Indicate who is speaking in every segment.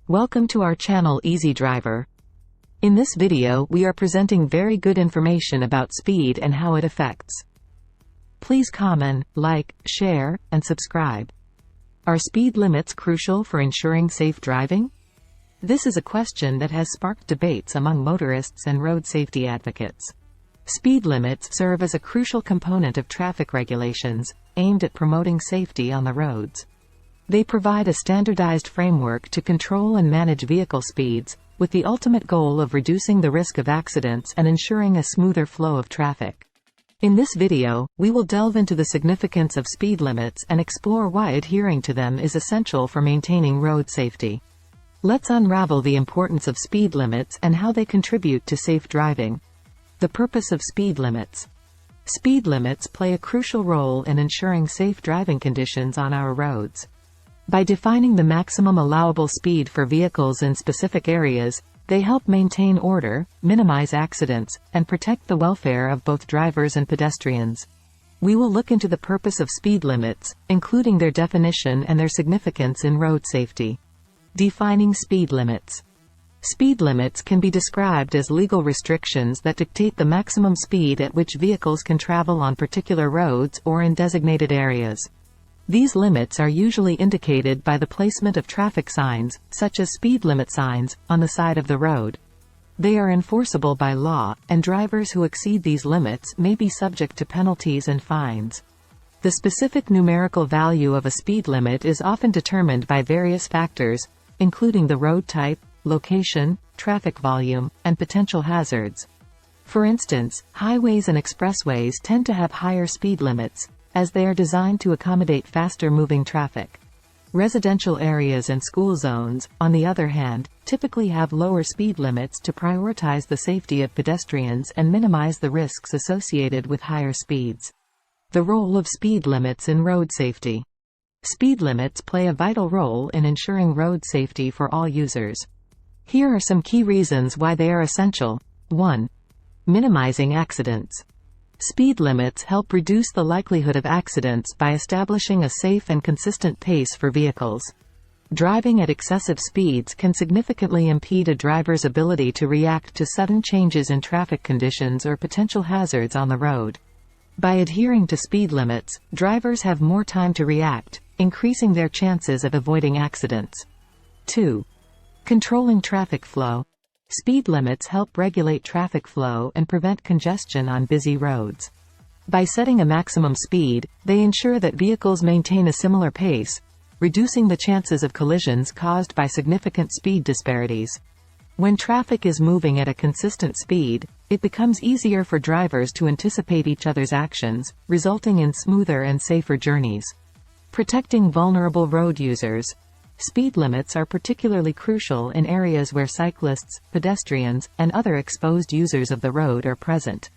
Speaker 1: Welcome to our channel Easy Driver. In this video we are presenting very good information about speed and how it affects. Please comment, like, share, and subscribe. Are speed limits crucial for ensuring safe driving? This is a question that has sparked debates among motorists and road safety advocates. Speed limits serve as a crucial component of traffic regulations, aimed at promoting safety on the roads. They provide a standardized framework to control and manage vehicle speeds, with the ultimate goal of reducing the risk of accidents and ensuring a smoother flow of traffic. In this video, we will delve into the significance of speed limits and explore why adhering to them is essential for maintaining road safety. Let's unravel the importance of speed limits and how they contribute to safe driving. The purpose of speed limits. Speed limits play a crucial role in ensuring safe driving conditions on our roads. By defining the maximum allowable speed for vehicles in specific areas, they help maintain order, minimize accidents, and protect the welfare of both drivers and pedestrians. We will look into the purpose of speed limits, including their definition and their significance in road safety. Defining speed limits. Speed limits can be described as legal restrictions that dictate the maximum speed at which vehicles can travel on particular roads or in designated areas. These limits are usually indicated by the placement of traffic signs, such as speed limit signs, on the side of the road. They are enforceable by law, and drivers who exceed these limits may be subject to penalties and fines. The specific numerical value of a speed limit is often determined by various factors, including the road type, location, traffic volume, and potential hazards. For instance, highways and expressways tend to have higher speed limits, as they are designed to accommodate faster-moving traffic. Residential areas and school zones, on the other hand, typically have lower speed limits to prioritize the safety of pedestrians and minimize the risks associated with higher speeds. The role of speed limits in road safety. Speed limits play a vital role in ensuring road safety for all users. Here are some key reasons why they are essential. 1. Minimizing accidents. Speed limits help reduce the likelihood of accidents by establishing a safe and consistent pace for vehicles. Driving at excessive speeds can significantly impede a driver's ability to react to sudden changes in traffic conditions or potential hazards on the road. By adhering to speed limits, drivers have more time to react, increasing their chances of avoiding accidents. 2. Controlling traffic flow. Speed limits help regulate traffic flow and prevent congestion on busy roads. By setting a maximum speed, they ensure that vehicles maintain a similar pace, reducing the chances of collisions caused by significant speed disparities. When traffic is moving at a consistent speed, it becomes easier for drivers to anticipate each other's actions, resulting in smoother and safer journeys. Protecting vulnerable road users. Speed limits are particularly crucial in areas where cyclists, pedestrians, and other exposed users of the road are present.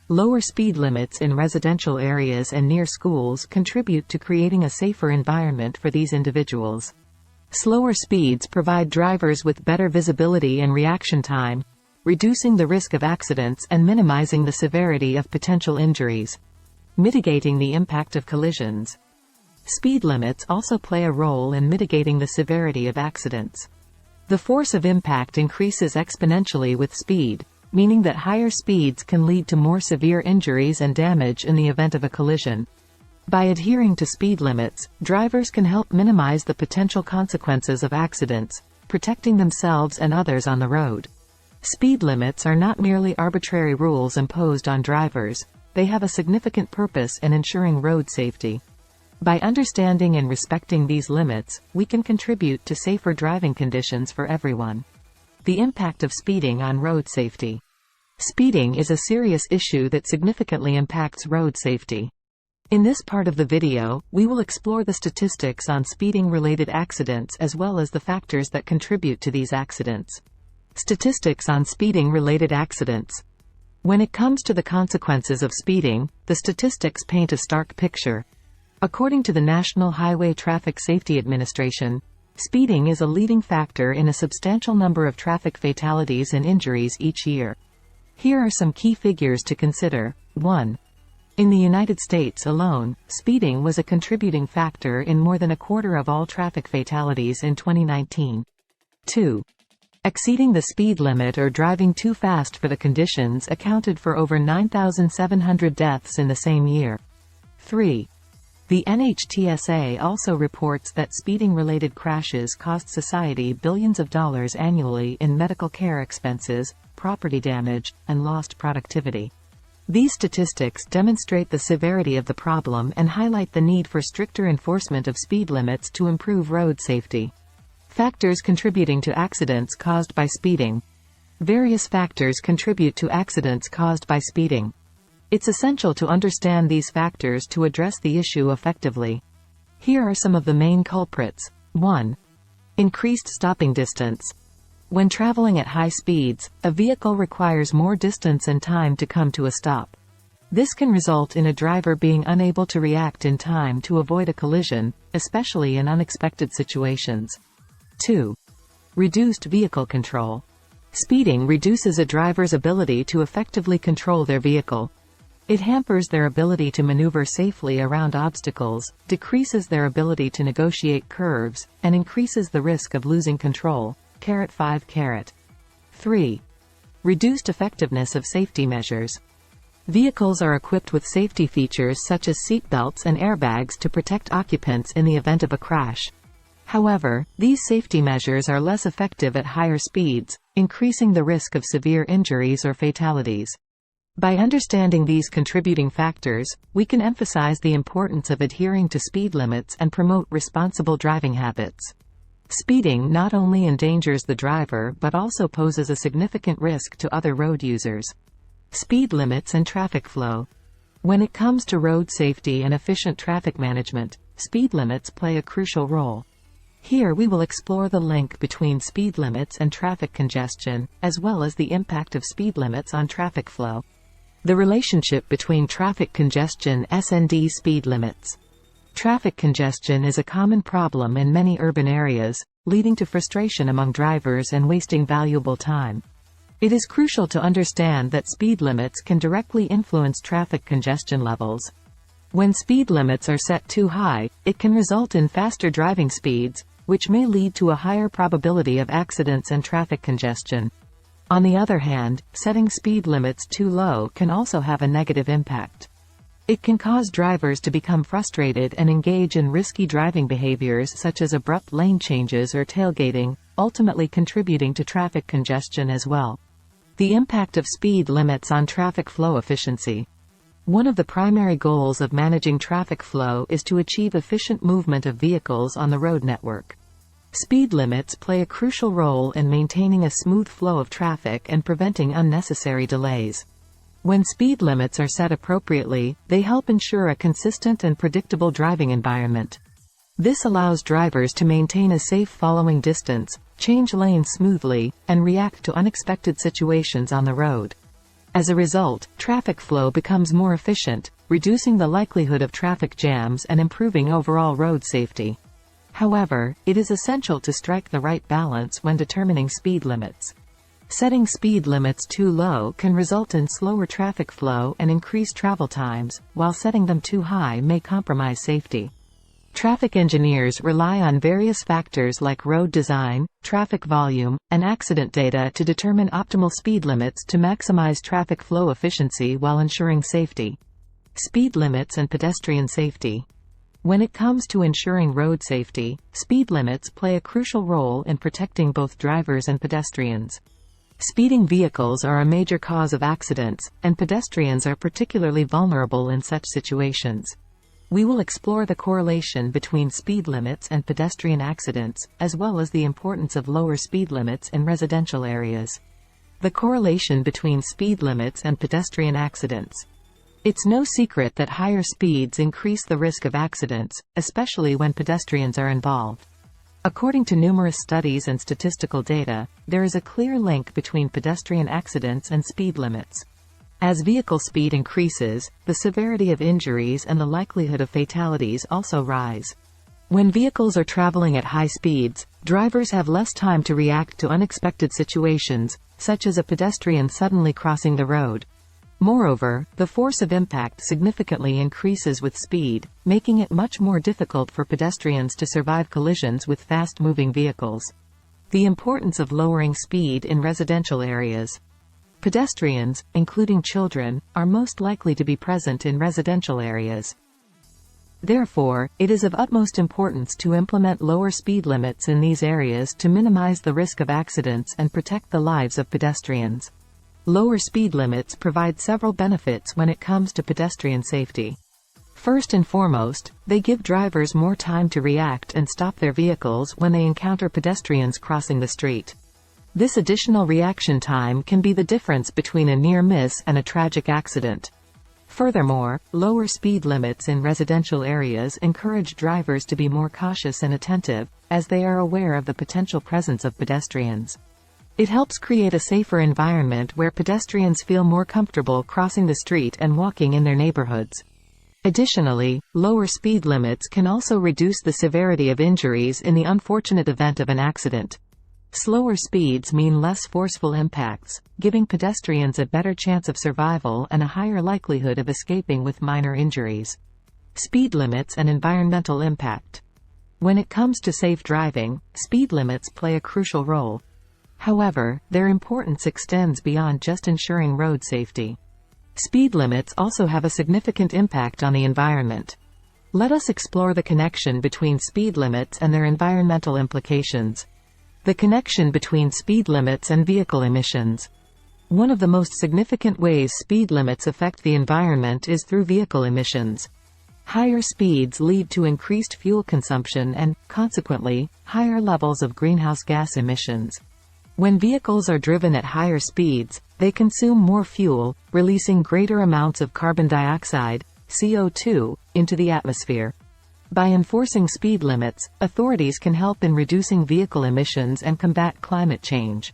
Speaker 1: Lower speed limits in residential areas and near schools contribute to creating a safer environment for these individuals. Slower speeds provide drivers with better visibility and reaction time, reducing the risk of accidents and minimizing the severity of potential injuries. Mitigating the impact of collisions. Speed limits also play a role in mitigating the severity of accidents. The force of impact increases exponentially with speed, meaning that higher speeds can lead to more severe injuries and damage in the event of a collision. By adhering to speed limits, drivers can help minimize the potential consequences of accidents, protecting themselves and others on the road. Speed limits are not merely arbitrary rules imposed on drivers, they have a significant purpose in ensuring road safety. By understanding and respecting these limits, we can contribute to safer driving conditions for everyone. The impact of speeding on road safety. Speeding is a serious issue that significantly impacts road safety. In this part of the video, we will explore the statistics on speeding-related accidents as well as the factors that contribute to these accidents. Statistics on speeding-related accidents. When it comes to the consequences of speeding, the statistics paint a stark picture. According to the National Highway Traffic Safety Administration, speeding is a leading factor in a substantial number of traffic fatalities and injuries each year. Here are some key figures to consider. 1. In the United States alone, speeding was a contributing factor in more than a quarter of all traffic fatalities in 2019. 2. Exceeding the speed limit or driving too fast for the conditions accounted for over 9,700 deaths in the same year. 3. The NHTSA also reports that speeding-related crashes cost society billions of dollars annually in medical care expenses, property damage, and lost productivity. These statistics demonstrate the severity of the problem and highlight the need for stricter enforcement of speed limits to improve road safety. Factors contributing to accidents caused by speeding. Various factors contribute to accidents caused by speeding. It's essential to understand these factors to address the issue effectively. Here are some of the main culprits. 1. Increased stopping distance. When traveling at high speeds, a vehicle requires more distance and time to come to a stop. This can result in a driver being unable to react in time to avoid a collision, especially in unexpected situations. 2. Reduced vehicle control. Speeding reduces a driver's ability to effectively control their vehicle. It hampers their ability to maneuver safely around obstacles, decreases their ability to negotiate curves, and increases the risk of losing control. 5. 3. Reduced effectiveness of safety measures. Vehicles are equipped with safety features such as seatbelts and airbags to protect occupants in the event of a crash. However, these safety measures are less effective at higher speeds, increasing the risk of severe injuries or fatalities. By understanding these contributing factors, we can emphasize the importance of adhering to speed limits and promote responsible driving habits. Speeding not only endangers the driver but also poses a significant risk to other road users. Speed limits and traffic flow. When it comes to road safety and efficient traffic management, speed limits play a crucial role. Here we will explore the link between speed limits and traffic congestion, as well as the impact of speed limits on traffic flow. The relationship between traffic congestion and speed limits. Traffic congestion is a common problem in many urban areas, leading to frustration among drivers and wasting valuable time. It is crucial to understand that speed limits can directly influence traffic congestion levels. When speed limits are set too high, it can result in faster driving speeds, which may lead to a higher probability of accidents and traffic congestion. On the other hand, setting speed limits too low can also have a negative impact. It can cause drivers to become frustrated and engage in risky driving behaviors such as abrupt lane changes or tailgating, ultimately contributing to traffic congestion as well. The impact of speed limits on traffic flow efficiency. One of the primary goals of managing traffic flow is to achieve efficient movement of vehicles on the road network. Speed limits play a crucial role in maintaining a smooth flow of traffic and preventing unnecessary delays. When speed limits are set appropriately, they help ensure a consistent and predictable driving environment. This allows drivers to maintain a safe following distance, change lanes smoothly, and react to unexpected situations on the road. As a result, traffic flow becomes more efficient, reducing the likelihood of traffic jams and improving overall road safety. However, it is essential to strike the right balance when determining speed limits. Setting speed limits too low can result in slower traffic flow and increased travel times, while setting them too high may compromise safety. Traffic engineers rely on various factors like road design, traffic volume, and accident data to determine optimal speed limits to maximize traffic flow efficiency while ensuring safety. Speed limits and pedestrian safety. When it comes to ensuring road safety, speed limits play a crucial role in protecting both drivers and pedestrians. Speeding vehicles are a major cause of accidents, and pedestrians are particularly vulnerable in such situations. We will explore the correlation between speed limits and pedestrian accidents, as well as the importance of lower speed limits in residential areas. The correlation between speed limits and pedestrian accidents. It's no secret that higher speeds increase the risk of accidents, especially when pedestrians are involved. According to numerous studies and statistical data, there is a clear link between pedestrian accidents and speed limits. As vehicle speed increases, the severity of injuries and the likelihood of fatalities also rise. When vehicles are traveling at high speeds, drivers have less time to react to unexpected situations, such as a pedestrian suddenly crossing the road. Moreover, the force of impact significantly increases with speed, making it much more difficult for pedestrians to survive collisions with fast-moving vehicles. The importance of lowering speed in residential areas. Pedestrians, including children, are most likely to be present in residential areas. Therefore, it is of utmost importance to implement lower speed limits in these areas to minimize the risk of accidents and protect the lives of pedestrians. Lower speed limits provide several benefits when it comes to pedestrian safety. First and foremost, they give drivers more time to react and stop their vehicles when they encounter pedestrians crossing the street. This additional reaction time can be the difference between a near miss and a tragic accident. Furthermore, lower speed limits in residential areas encourage drivers to be more cautious and attentive, as they are aware of the potential presence of pedestrians. It helps create a safer environment where pedestrians feel more comfortable crossing the street and walking in their neighborhoods. Additionally, lower speed limits can also reduce the severity of injuries in the unfortunate event of an accident. Slower speeds mean less forceful impacts, giving pedestrians a better chance of survival and a higher likelihood of escaping with minor injuries. Speed limits and environmental impact. When it comes to safe driving, speed limits play a crucial role. However, their importance extends beyond just ensuring road safety. Speed limits also have a significant impact on the environment. Let us explore the connection between speed limits and their environmental implications. The connection between speed limits and vehicle emissions. One of the most significant ways speed limits affect the environment is through vehicle emissions. Higher speeds lead to increased fuel consumption and, consequently, higher levels of greenhouse gas emissions. When vehicles are driven at higher speeds, they consume more fuel, releasing greater amounts of carbon dioxide, CO2, into the atmosphere. By enforcing speed limits, authorities can help in reducing vehicle emissions and combat climate change.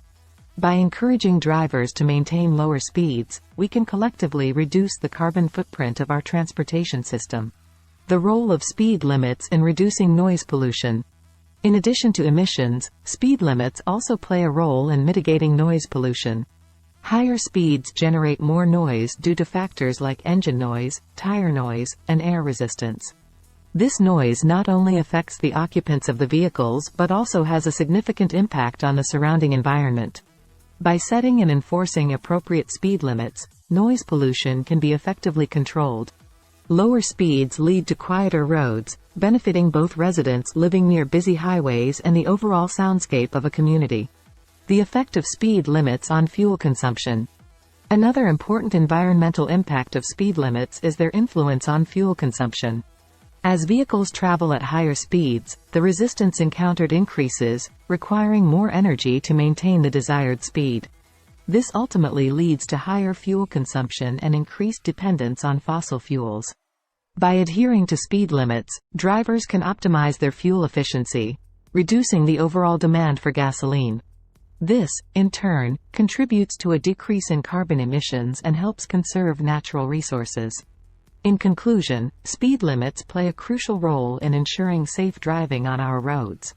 Speaker 1: By encouraging drivers to maintain lower speeds, we can collectively reduce the carbon footprint of our transportation system. The role of speed limits in reducing noise pollution. In addition to emissions, speed limits also play a role in mitigating noise pollution. Higher speeds generate more noise due to factors like engine noise, tire noise, and air resistance. This noise not only affects the occupants of the vehicles but also has a significant impact on the surrounding environment. By setting and enforcing appropriate speed limits, noise pollution can be effectively controlled. Lower speeds lead to quieter roads, benefiting both residents living near busy highways and the overall soundscape of a community. The effect of speed limits on fuel consumption. Another important environmental impact of speed limits is their influence on fuel consumption. As vehicles travel at higher speeds, the resistance encountered increases, requiring more energy to maintain the desired speed. This ultimately leads to higher fuel consumption and increased dependence on fossil fuels. By adhering to speed limits, drivers can optimize their fuel efficiency, reducing the overall demand for gasoline. This, in turn, contributes to a decrease in carbon emissions and helps conserve natural resources. In conclusion, speed limits play a crucial role in ensuring safe driving on our roads.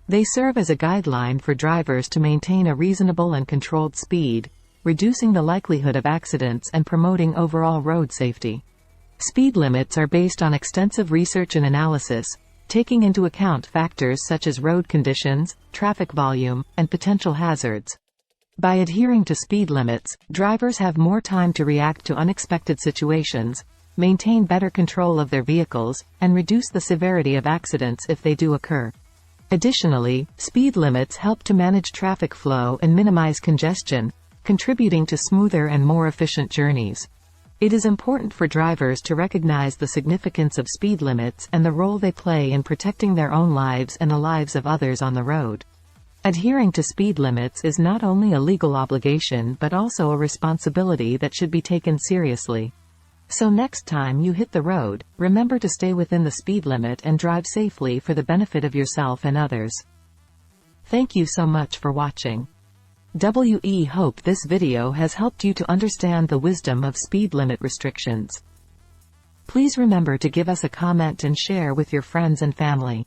Speaker 1: They serve as a guideline for drivers to maintain a reasonable and controlled speed, reducing the likelihood of accidents and promoting overall road safety. Speed limits are based on extensive research and analysis, taking into account factors such as road conditions, traffic volume, and potential hazards. By adhering to speed limits, drivers have more time to react to unexpected situations, maintain better control of their vehicles, and reduce the severity of accidents if they do occur. Additionally, speed limits help to manage traffic flow and minimize congestion, contributing to smoother and more efficient journeys. It is important for drivers to recognize the significance of speed limits and the role they play in protecting their own lives and the lives of others on the road. Adhering to speed limits is not only a legal obligation but also a responsibility that should be taken seriously. So next time you hit the road, remember to stay within the speed limit and drive safely for the benefit of yourself and others. Thank you so much for watching. We hope this video has helped you to understand the wisdom of speed limit restrictions. Please remember to give us a comment and share with your friends and family.